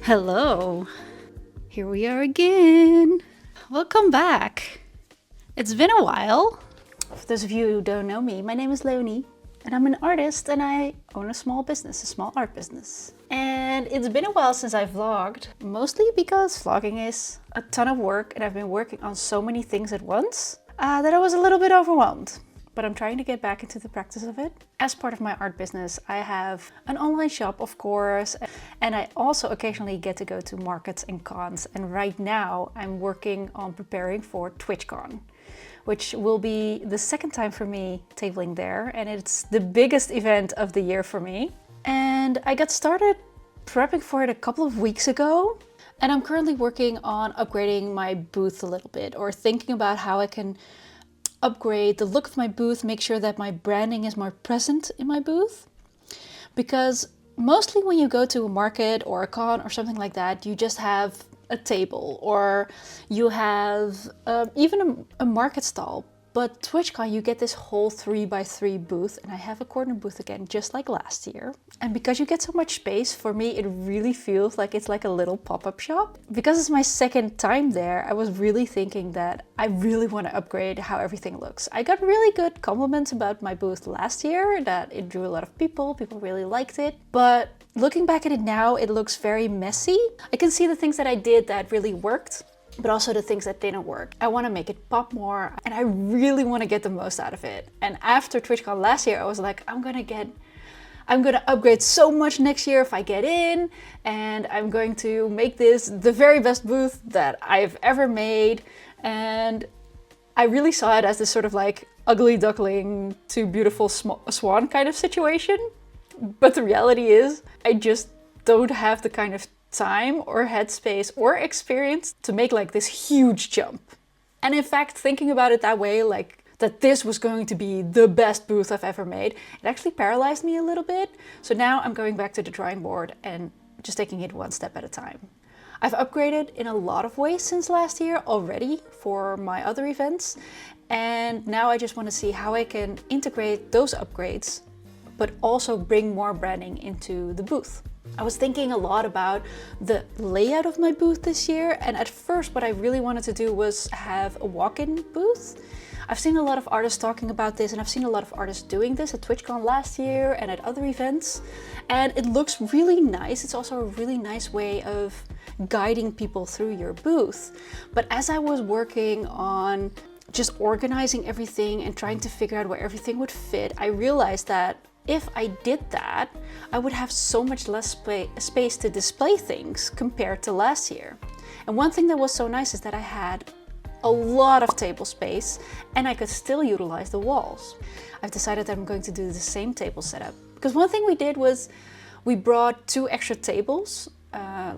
Hello, here we are again. Welcome back. It's been a while. For those of you who don't know me, my name is Leonie and I'm an artist and I own a small business, a small art business. And it's been a while since I vlogged, mostly because vlogging is a ton of work and I've been working on so many things at once that I was a little bit overwhelmed. But I'm trying to get back into the practice of it. As part of my art business, I have an online shop, of course, and I also occasionally get to go to markets and cons. And right now I'm working on preparing for Twitchcon, which will be the second time for me tabling there, and it's the biggest event of the year for me. And I got started prepping for it a couple of weeks ago, and I'm currently working on upgrading my booth a little bit, or thinking about how I can upgrade the look of my booth, make sure that my branding is more present in my booth. Because mostly when you go to a market or a con or something like that, you just have a table or you have even a market stall. But TwitchCon, you get this whole 3x3 booth, and I have a corner booth again, just like last year. And because you get so much space, for me, it really feels like it's like a little pop-up shop. Because it's my second time there, I was really thinking that I really want to upgrade how everything looks. I got really good compliments about my booth last year, that it drew a lot of people really liked it. But looking back at it now, it looks very messy. I can see the things that I did that really worked, but also the things that didn't work. I want to make it pop more and I really want to get the most out of it. And after TwitchCon last year, I was like, I'm gonna upgrade so much next year if I get in, and I'm going to make this the very best booth that I've ever made. And I really saw it as this sort of like ugly duckling to beautiful swan kind of situation. But the reality is, I just don't have the kind of time or headspace or experience to make like this huge jump. And in fact, thinking about it that way, like that this was going to be the best booth I've ever made, it actually paralyzed me a little bit. So now I'm going back to the drawing board and just taking it one step at a time. I've upgraded in a lot of ways since last year already for my other events. And now I just want to see how I can integrate those upgrades, but also bring more branding into the booth. I was thinking a lot about the layout of my booth this year, and at first what I really wanted to do was have a walk-in booth. I've seen a lot of artists talking about this, and I've seen a lot of artists doing this at TwitchCon last year and at other events, and it looks really nice. It's also a really nice way of guiding people through your booth. But as I was working on just organizing everything and trying to figure out where everything would fit, I realized that if I did that, I would have so much less space to display things compared to last year. And one thing that was so nice is that I had a lot of table space and I could still utilize the walls. I've decided that I'm going to do the same table setup. Because one thing we did was we brought 2 extra tables,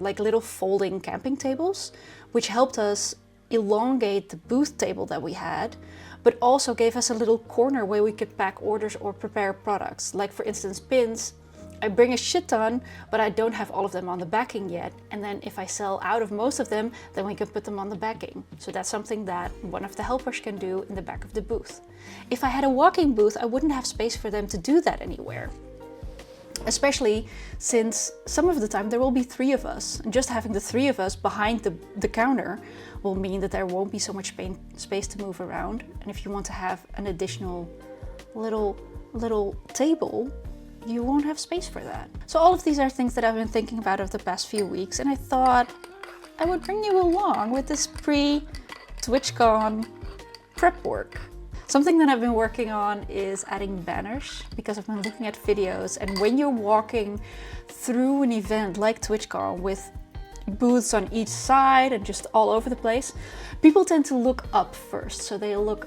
like little folding camping tables, which helped us elongate the booth table that we had, but also gave us a little corner where we could pack orders or prepare products. Like for instance, pins. I bring a shit ton, but I don't have all of them on the backing yet. And then if I sell out of most of them, then we can put them on the backing. So that's something that one of the helpers can do in the back of the booth. If I had a walking booth, I wouldn't have space for them to do that anywhere. Especially since some of the time there will be 3 of us. And just having the 3 of us behind the counter will mean that there won't be so much space to move around. And if you want to have an additional little table, you won't have space for that. So all of these are things that I've been thinking about over the past few weeks, and I thought I would bring you along with this pre-TwitchCon prep work. Something that I've been working on is adding banners, because I've been looking at videos, and when you're walking through an event like TwitchCon with booths on each side and just all over the place, people tend to look up first. So they look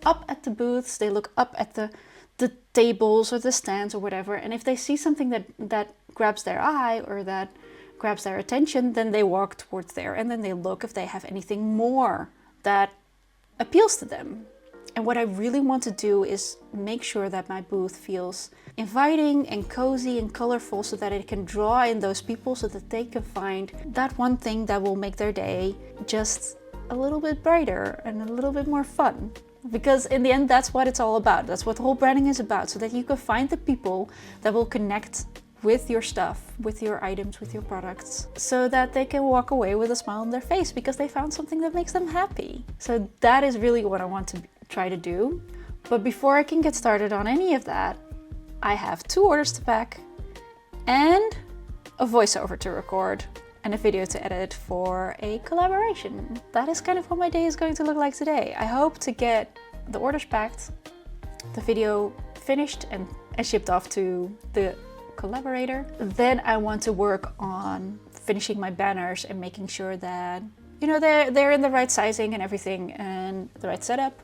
up at the booths, they look up at the tables or the stands or whatever, and if they see something that grabs their eye or that grabs their attention, then they walk towards there and then they look if they have anything more that appeals to them. And what I really want to do is make sure that my booth feels inviting and cozy and colorful, so that it can draw in those people, so that they can find that one thing that will make their day just a little bit brighter and a little bit more fun. Because in the end, that's what it's all about. That's what the whole branding is about. So that you can find the people that will connect with your stuff, with your items, with your products, so that they can walk away with a smile on their face because they found something that makes them happy. So that is really what I want to try to do. But before I can get started on any of that, I have 2 orders to pack and a voiceover to record and a video to edit for a collaboration. That is kind of what my day is going to look like today. I hope to get the orders packed, the video finished and shipped off to the collaborator. Then I want to work on finishing my banners and making sure that, you know, they're in the right sizing and everything and the right setup,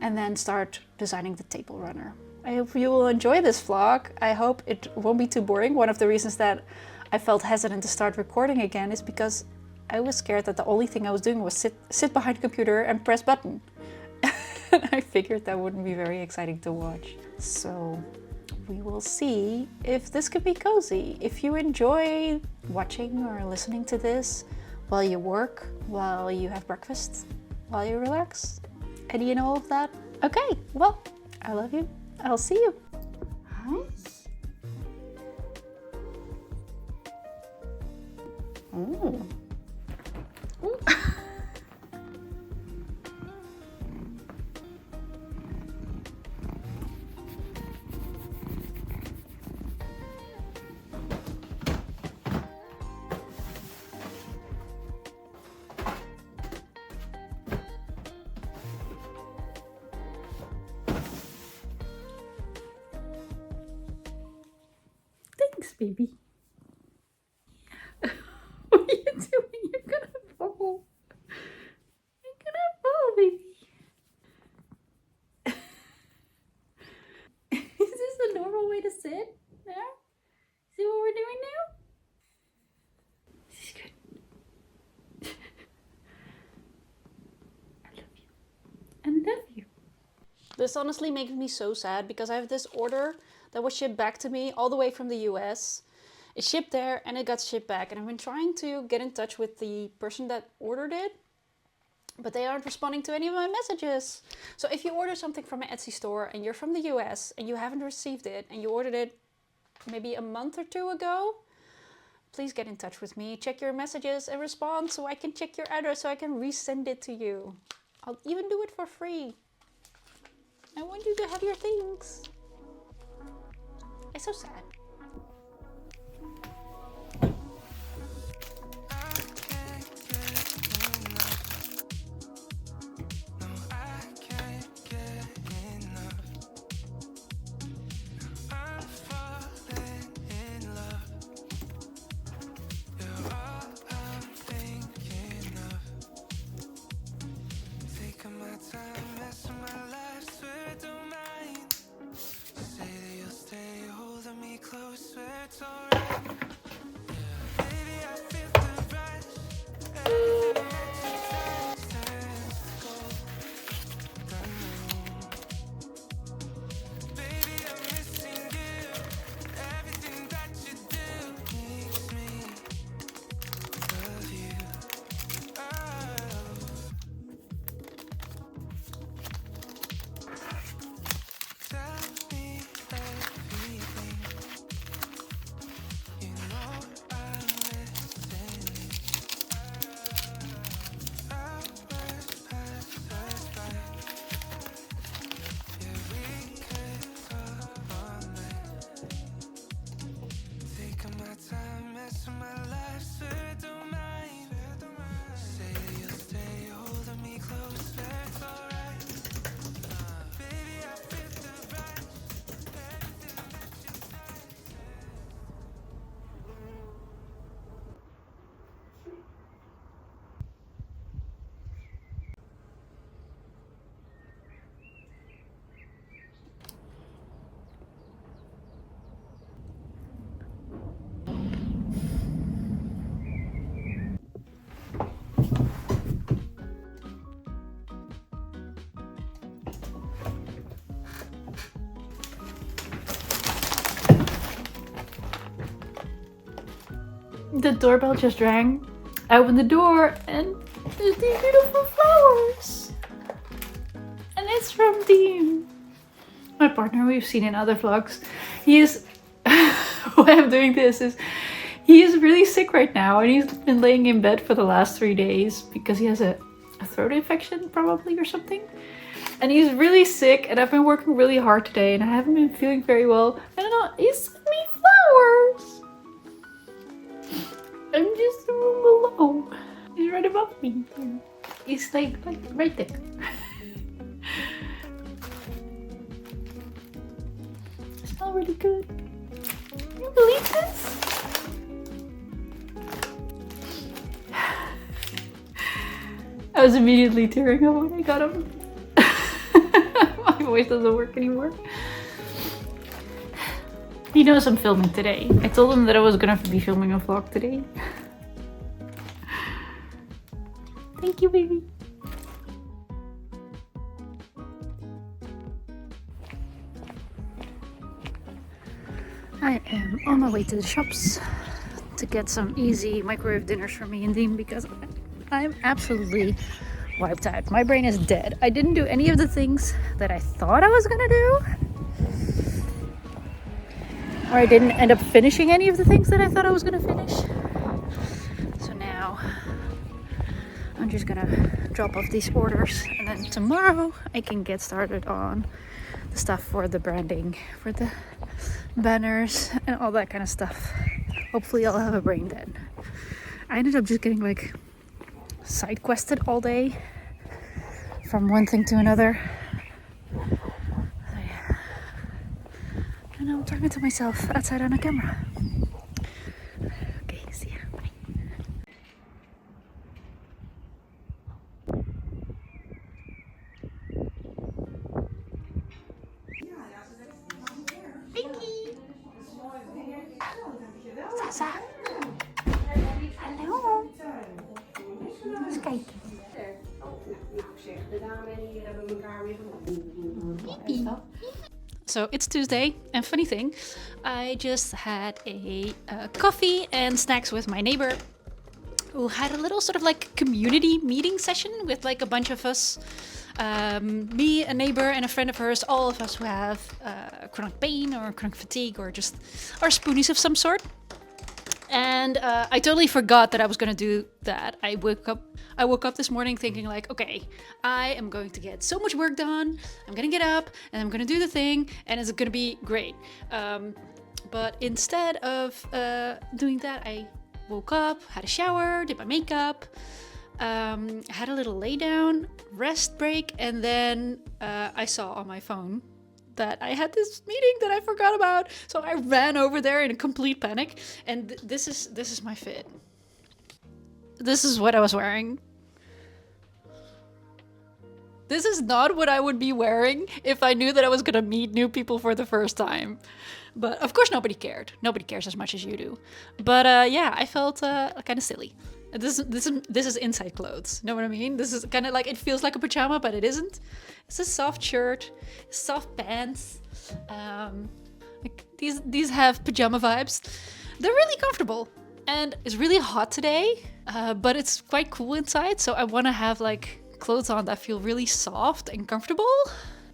and then start designing the table runner. I hope you will enjoy this vlog. I hope it won't be too boring. One of the reasons that I felt hesitant to start recording again is because I was scared that the only thing I was doing was sit behind a computer and press button. I figured that wouldn't be very exciting to watch. So we will see if this could be cozy. If you enjoy watching or listening to this while you work, while you have breakfast, while you relax, any and all of that. Okay, well, I love you. I'll see you. Hi. Ooh. Ooh. Thanks, baby. What are you doing? You're gonna fall. You're gonna fall, baby. Is this the normal way to sit? There? See what we're doing now? This is good. I love you. I love you. This honestly makes me so sad because I have this order that was shipped back to me all the way from the US. It shipped there and it got shipped back, and I've been trying to get in touch with the person that ordered it, but they aren't responding to any of my messages. So if you order something from my Etsy store and you're from the US and you haven't received it and you ordered it maybe a month or 2 ago, please get in touch with me, check your messages and respond so I can check your address so I can resend it to you. I'll even do it for free. I want you to have your things. It's so sad. The doorbell just rang. I opened the door and there's these beautiful flowers. And it's from my partner we've seen in other vlogs. He is, why I'm doing this is, he is really sick right now and he's been laying in bed for the last 3 days because he has a throat infection probably or something. And he's really sick and I've been working really hard today and I haven't been feeling very well. I don't know, he sent me flowers. I'm just the room below. He's right above me. He's like right there. They smell really good. Can you believe this? I was immediately tearing up when I got him. My voice doesn't work anymore. He knows I'm filming today. I told him that I was gonna be filming a vlog today. Thank you, baby. I am on my way to the shops to get some easy microwave dinners for me and Dean because I'm absolutely wiped out. My brain is dead. I didn't do any of the things that I thought I was gonna do. Or I didn't end up finishing any of the things that I thought I was gonna finish. So now I'm just gonna drop off these orders and then tomorrow I can get started on the stuff for the branding, for the banners and all that kind of stuff. Hopefully I'll have a brain then. I ended up just getting like side quested all day from one thing to another. And I'm talking to myself outside on a camera. Okay, see ya. Bye. Pinky! Sasa! Hallo! Eens kijken. So it's Tuesday, and funny thing, I just had a coffee and snacks with my neighbor who had a little sort of like community meeting session with like a bunch of us. Me, a neighbor, and a friend of hers, all of us who have chronic pain or chronic fatigue or just are spoonies of some sort. And I totally forgot that I was gonna do that. I woke up this morning thinking like, okay, I am going to get so much work done. I'm gonna get up and I'm gonna do the thing and it's gonna be great. But instead of doing that, I woke up, had a shower, did my makeup, had a little lay down, rest break, and then I saw on my phone that I had this meeting that I forgot about. So I ran over there in a complete panic. And this is my fit. This is what I was wearing. This is not what I would be wearing if I knew that I was gonna meet new people for the first time. But of course nobody cared. Nobody cares as much as you do. But yeah, I felt kind of silly. This is inside clothes. Know what I mean? This is kind of like, it feels like a pajama, but it isn't. It's a soft shirt, soft pants. Like these have pajama vibes. They're really comfortable, and it's really hot today. But it's quite cool inside, so I want to have like clothes on that feel really soft and comfortable,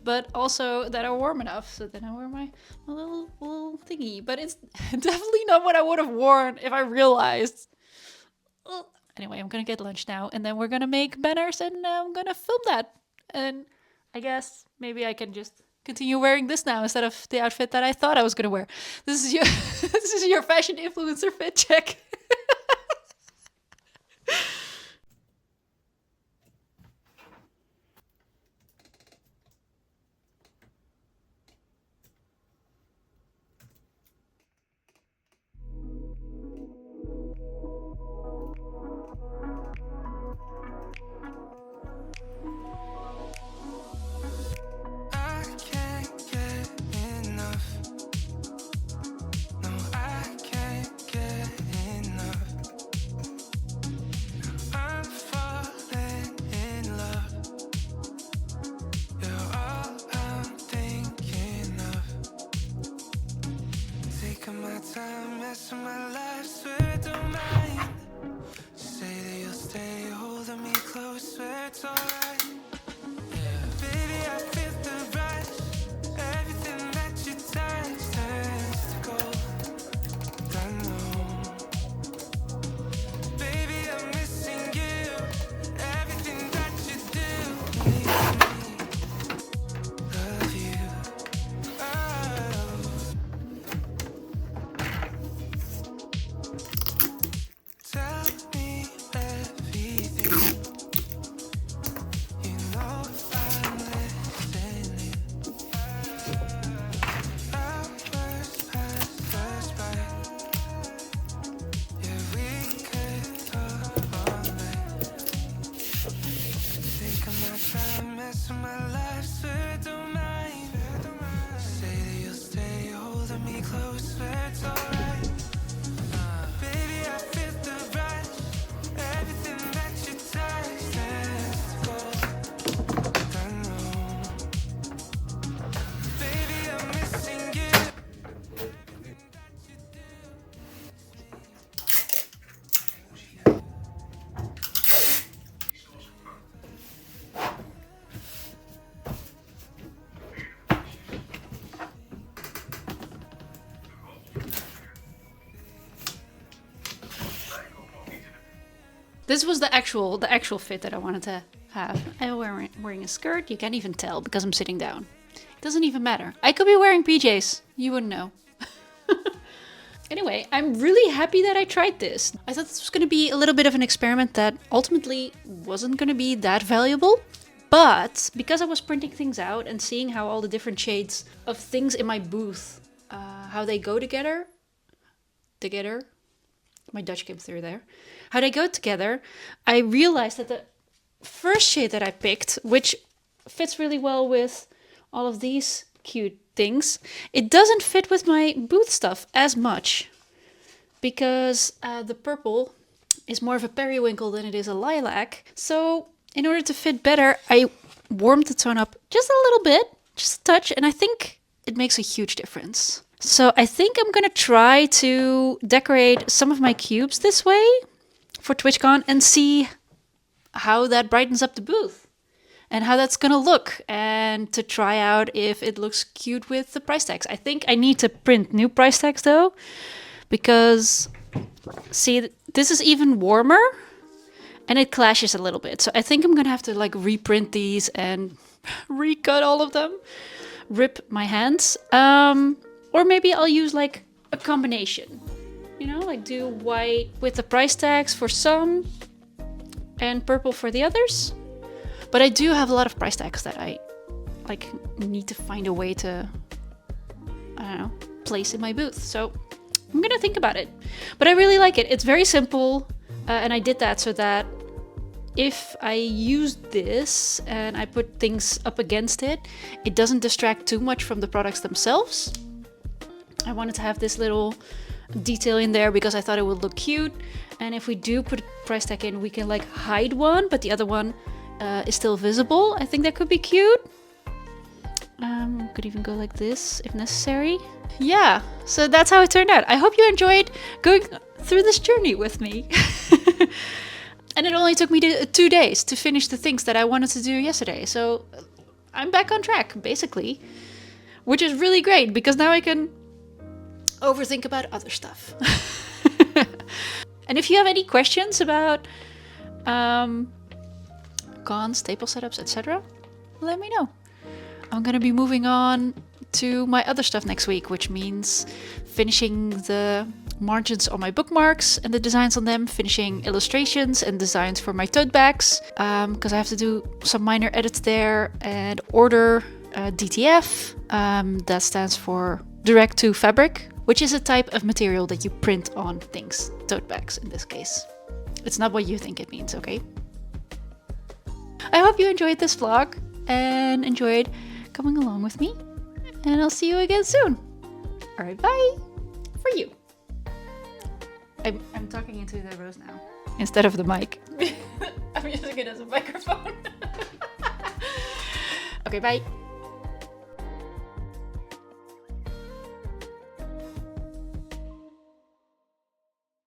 but also that are warm enough. So then I wear my little thingy. But it's definitely not what I would have worn if I realized. Anyway, I'm gonna get lunch now, and then we're gonna make banners, and I'm gonna film that. And I guess maybe I can just continue wearing this now instead of the outfit that I thought I was gonna wear. This is your this is your fashion influencer fit check. close where it's alright. Baby, I feel the rush. Everything that you touch, let's go. Done wrong. Baby, I'm missing you. This was the actual fit that I wanted to have. I'm wearing a skirt. You can't even tell because I'm sitting down. It doesn't even matter. I could be wearing PJs. You wouldn't know. Anyway, I'm really happy that I tried this. I thought this was going to be a little bit of an experiment that ultimately wasn't going to be that valuable. But because I was printing things out and seeing how all the different shades of things in my booth, how they go together. My Dutch came through there. How they go together, I realized that the first shade that I picked, which fits really well with all of these cute things, it doesn't fit with my booth stuff as much. Because the purple is more of a periwinkle than it is a lilac. So in order to fit better, I warmed the tone up just a little bit, just a touch, and I think it makes a huge difference. So I think I'm gonna try to decorate some of my cubes this way for TwitchCon and see how that brightens up the booth and how that's gonna look, and to try out if it looks cute with the price tags. I think I need to print new price tags though, because see, this is even warmer and it clashes a little bit. So I think I'm gonna have to like reprint these and recut all of them, rip my hands. Or maybe I'll use like a combination, you know, like do white with the price tags for some and purple for the others. But I do have a lot of price tags that I like need to find a way to, I don't know, place in my booth. So I'm gonna think about it. But I really like it. It's very simple. And I did that so that if I use this and I put things up against it, it doesn't distract too much from the products themselves. I wanted to have this little detail in there because I thought it would look cute. And if we do put a price tag in, we can like hide one, but the other one is still visible. I think that could be cute. Could even go like this if necessary. Yeah, so that's how it turned out. I hope you enjoyed going through this journey with me. And it only took me 2 days to finish the things that I wanted to do yesterday. So I'm back on track, basically. Which is really great because now I can overthink about other stuff. And if you have any questions about cons, staple setups, etc., let me know. I'm gonna be moving on to my other stuff next week, which means finishing the margins on my bookmarks and the designs on them, finishing illustrations and designs for my tote bags, because I have to do some minor edits there and order DTF. That stands for direct to fabric, which is a type of material that you print on things, tote bags in this case. It's not what you think it means, okay? I hope you enjoyed this vlog and enjoyed coming along with me, and I'll see you again soon. All right, bye for you. I'm talking into the rose now instead of the mic. I'm using it as a microphone. Okay, bye.